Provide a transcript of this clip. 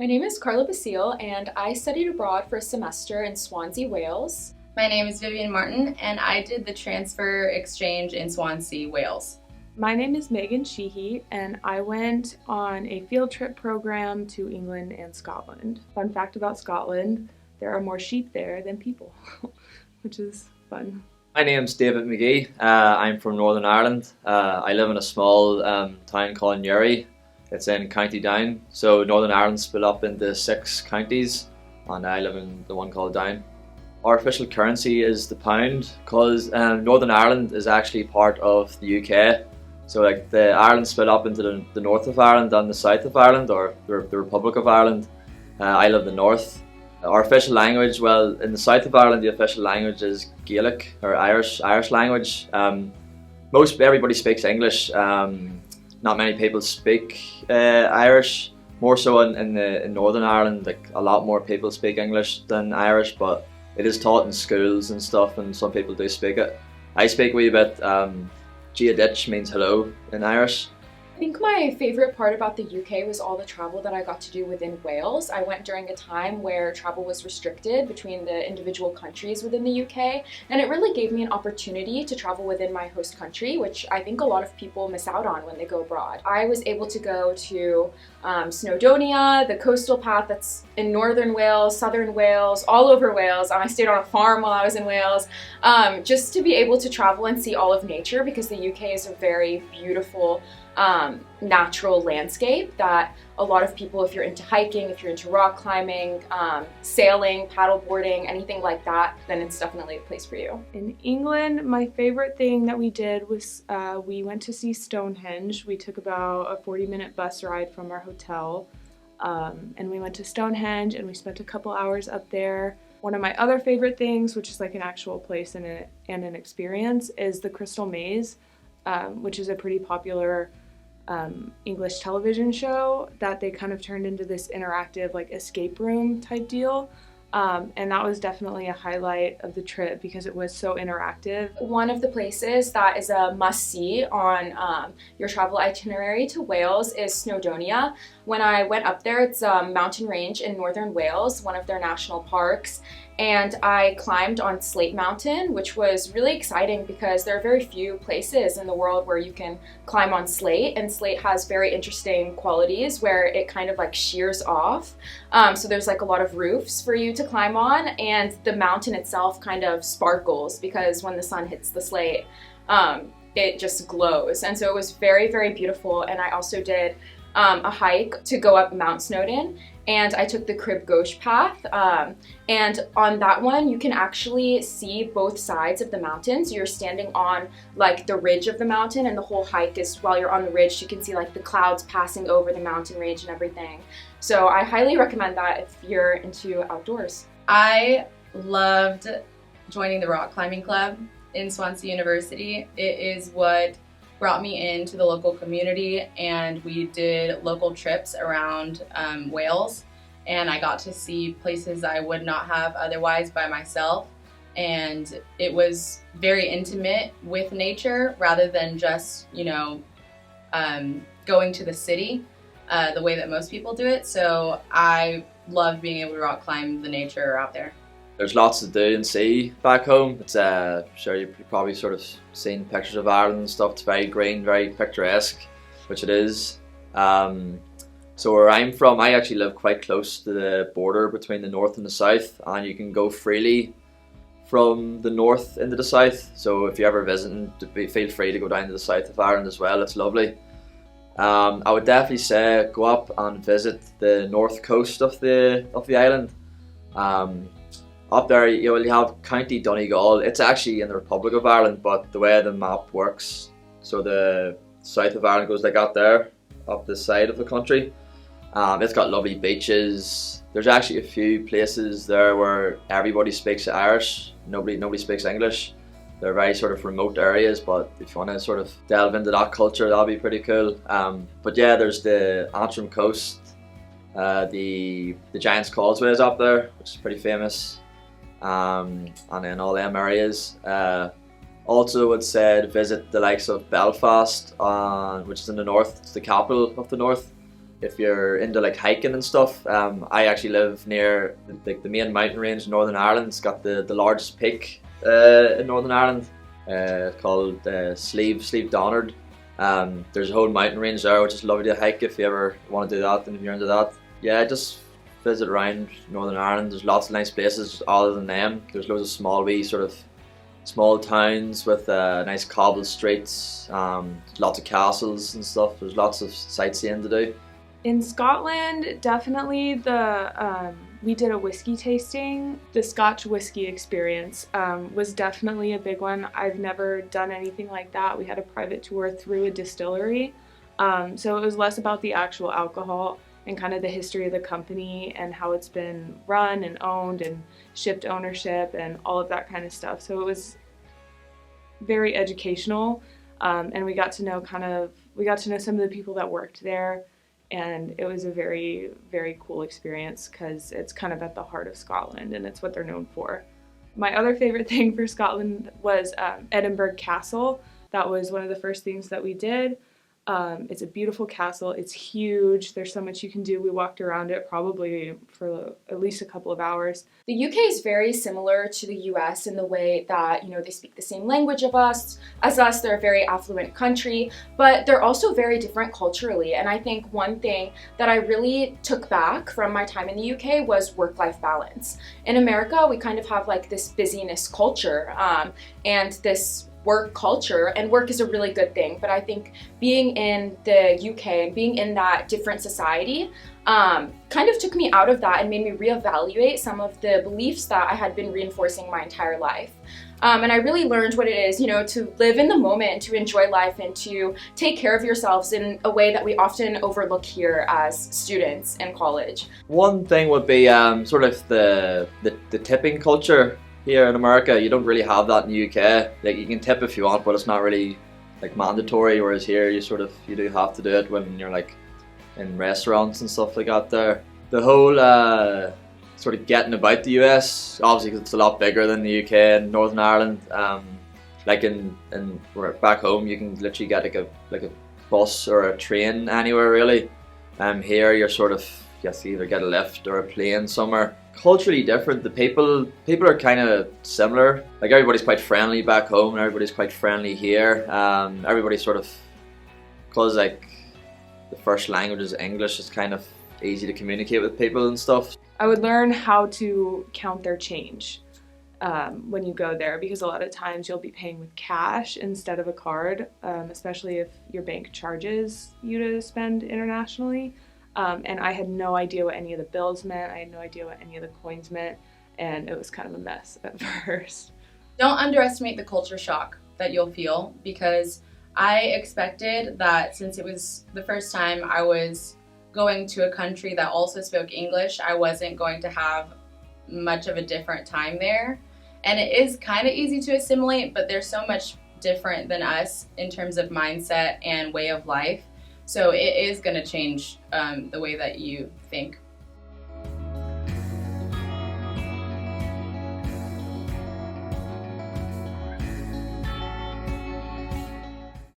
My name is Carla Basile, and I studied abroad for a semester in Swansea, Wales. My name is Vivian Martin, and I did the transfer exchange in Swansea, Wales. My name is Megan Sheehy, and I went on a field trip program to England and Scotland. Fun fact about Scotland, there are more sheep there than people, which is fun. My name's David Magee. I'm from Northern Ireland. I live in a small town called Newry. It's in County Down. So Northern Ireland's split up into 6 counties, and I live in the one called Down. Our official currency is the pound, because Northern Ireland is actually part of the UK. So like the Ireland split up into the north of Ireland and the south of Ireland, or the Republic of Ireland. I live in the north. Our official language, well, in the south of Ireland, the official language is Gaelic, or Irish language. Everybody speaks English. Not many people speak Irish. More so in Northern Ireland, like a lot more people speak English than Irish, but it is taught in schools and stuff, and some people do speak it. I speak a wee bit. Giaditch means hello in Irish. I think my favorite part about the UK was all the travel that I got to do within Wales. I went during a time where travel was restricted between the individual countries within the UK, and it really gave me an opportunity to travel within my host country, which I think a lot of people miss out on when they go abroad. I was able to go to Snodonia, the coastal path that's in northern Wales, southern Wales, all over Wales. I stayed on a farm while I was in Wales, just to be able to travel and see all of nature, because the UK is a very beautiful natural landscape that a lot of people, if you're into hiking, if you're into rock climbing, sailing, paddle boarding, anything like that, then it's definitely a place for you. In England, my favorite thing that we did was we went to see Stonehenge. We took about a 40-minute bus ride from our hotel, and we went to Stonehenge and we spent a couple hours up there. One of my other favorite things, which is like an actual place and an experience, is the Crystal Maze, which is a pretty popular English television show that they kind of turned into this interactive like escape room type deal. And that was definitely a highlight of the trip because it was so interactive. One of the places that is a must-see on your travel itinerary to Wales is Snodonia. When I went up there, it's a mountain range in northern Wales, one of their national parks, and I climbed on Slate Mountain, which was really exciting because there are very few places in the world where you can climb on slate, and slate has very interesting qualities where it kind of like shears off. So there's like a lot of roofs for you to climb on, and the mountain itself kind of sparkles because when the sun hits the slate, it just glows. And so it was very, very beautiful. And I also did a hike to go up Mount Snowdon, and I took the Crib Gauche path, and on that one you can actually see both sides of the mountains. You're standing on like the ridge of the mountain, and the whole hike is while you're on the ridge you can see like the clouds passing over the mountain range and everything. So I highly recommend that if you're into outdoors. I loved joining the rock climbing club in Swansea University. It is what brought me into the local community, and we did local trips around Wales, and I got to see places I would not have otherwise by myself, and it was very intimate with nature rather than just going to the city the way that most people do it. So I love being able to rock climb the nature out there. There's lots to do and see back home. It's sure you've probably sort of seen pictures of Ireland and stuff. It's very green, very picturesque, which it is. So where I'm from, I actually live quite close to the border between the north and the south, and you can go freely from the north into the south. So if you're ever visiting, feel free to go down to the south of Ireland as well. It's lovely. I would definitely say go up and visit the north coast of the island. Up there, you'll have County Donegal. It's actually in the Republic of Ireland, but the way the map works, so the south of Ireland goes like that there, up the side of the country. It's got lovely beaches. There's actually a few places there where everybody speaks Irish. Nobody speaks English. They're very sort of remote areas, but if you want to sort of delve into that culture, that'll be pretty cool. But yeah, there's the Antrim coast. The Giant's Causeway is up there, which is pretty famous. And then all them areas. Also would say to visit the likes of Belfast, which is in the north. It's the capital of the north. if you're into like hiking and stuff, I actually live near the main mountain range in Northern Ireland. It's got the largest peak in Northern Ireland, called Slieve Donard. There's a whole mountain range there which is lovely to hike if you ever want to do that and if you're into that. Yeah, just visit around Northern Ireland. There's lots of nice places other than them. There's loads of small towns with nice cobbled streets, lots of castles and stuff. There's lots of sightseeing to do. In Scotland, definitely we did a whiskey tasting. The Scotch whiskey experience was definitely a big one. I've never done anything like that. We had a private tour through a distillery, so it was less about the actual alcohol and kind of the history of the company and how it's been run and owned and shipped ownership and all of that kind of stuff. So it was very educational, and we got to know some of the people that worked there. And it was a very, very cool experience because it's kind of at the heart of Scotland and it's what they're known for. My other favorite thing for Scotland was Edinburgh Castle. That was one of the first things that we did. It's a beautiful castle. It's huge. There's so much you can do. We walked around it probably for at least a couple of hours. The UK is very similar to the US in the way that, they speak the same language as us. They're a very affluent country, but they're also very different culturally. And I think one thing that I really took back from my time in the UK was work-life balance. In America, we kind of have like this busyness culture and this work culture, and work is a really good thing, but I think being in the UK and being in that different society kind of took me out of that and made me reevaluate some of the beliefs that I had been reinforcing my entire life. And I really learned what it is, to live in the moment and to enjoy life and to take care of yourselves in a way that we often overlook here as students in college. One thing would be sort of the tipping culture. Here in America, you don't really have that in the UK. Like, you can tip if you want, but it's not really like mandatory. Whereas here, you do have to do it when you're like in restaurants and stuff like that. There, the whole sort of getting about the US, obviously, because it's a lot bigger than the UK and Northern Ireland. Like back home, you can literally get like a bus or a train anywhere really. Here, you have to either get a lift or a plane somewhere. Culturally different. The people are kind of similar. Like, everybody's quite friendly back home and everybody's quite friendly here. Everybody sort of, because like the first language is English, it's kind of easy to communicate with people and stuff. I would learn how to count their change when you go there, because a lot of times you'll be paying with cash instead of a card, especially if your bank charges you to spend internationally. And I had no idea what any of the bills meant. I had no idea what any of the coins meant, and it was kind of a mess at first. Don't underestimate the culture shock that you'll feel, because I expected that since it was the first time I was going to a country that also spoke English, I wasn't going to have much of a different time there. And it is kind of easy to assimilate, but they're so much different than us in terms of mindset and way of life. So it is going to change the way that you think